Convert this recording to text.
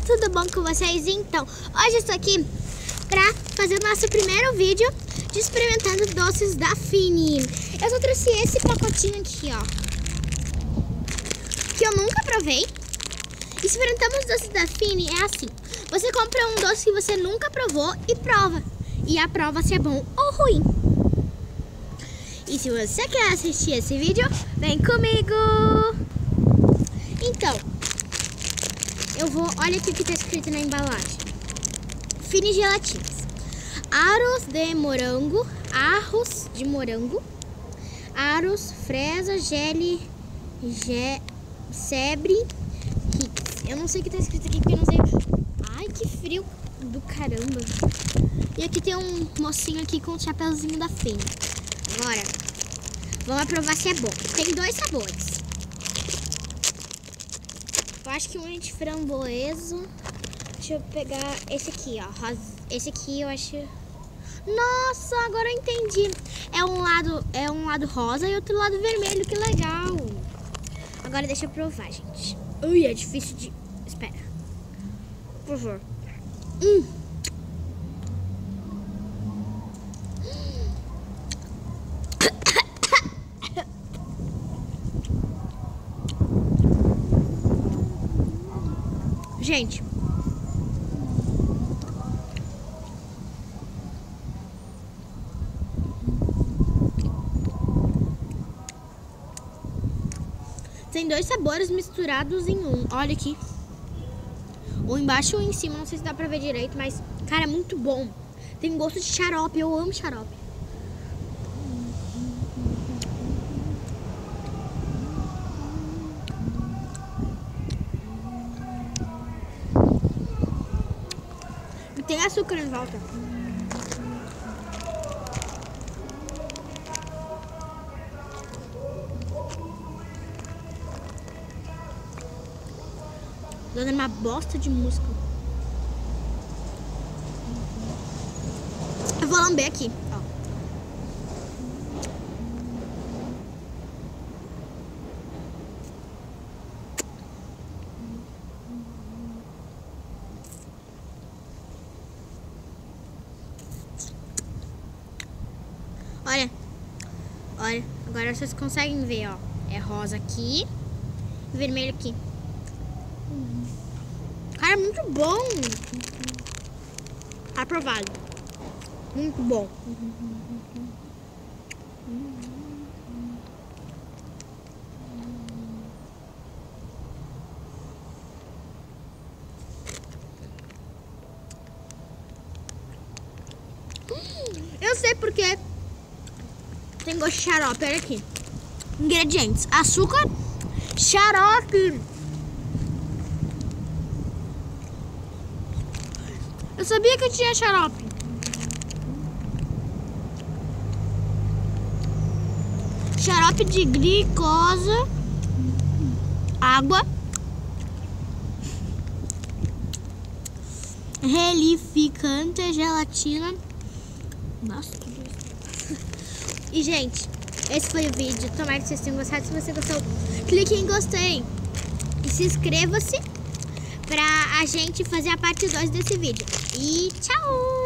tudo bom com vocês? Então, hoje eu estou aqui para fazer o nosso primeiro vídeo de experimentando doces da Fini. Eu só trouxe esse pacotinho aqui, ó, que eu nunca provei. Experimentando os doces da Fini é assim: você compra um doce que você nunca provou e prova, e aprova se é bom ou ruim. E se você quer assistir esse vídeo, vem comigo! Então, olha aqui o que está escrito na embalagem: Fini gelatinas, aros de morango, aros, fresa, sebre, Kix. Eu não sei o que está escrito aqui porque eu não sei. Ai, que frio do caramba. E aqui tem um mocinho aqui com o chapeuzinho da Fini. Agora, vamos provar se é bom. Tem dois sabores. Eu acho que um é de framboesa. Deixa eu pegar esse aqui, ó. Esse aqui eu acho... Nossa, agora eu entendi. É um lado rosa e outro lado vermelho. Que legal. Agora deixa eu provar, gente. Ui, é difícil de... Espera. Por favor. Gente, tem dois sabores misturados em um. Olha aqui. Um embaixo e um em cima. Não sei se dá pra ver direito, mas, cara, é muito bom. Tem gosto de xarope. Eu amo xarope. E tem açúcar em volta. Dando uma bosta de música. Eu vou lamber aqui, ó. Olha, agora vocês conseguem ver, ó. É rosa aqui e vermelho aqui. Cara, é muito bom. Aprovado. Muito bom. Eu sei porque tem gosto de xarope. Olha aqui. Ingredientes: açúcar, xarope. Eu sabia que tinha xarope. Xarope de glicosa, água, relificante, gelatina. Nossa, que doce. E, gente, esse foi o vídeo. Tomara que vocês tenham gostado. Se você gostou, clique em gostei e se inscreva-se pra a gente fazer a parte 2 desse vídeo. E tchau!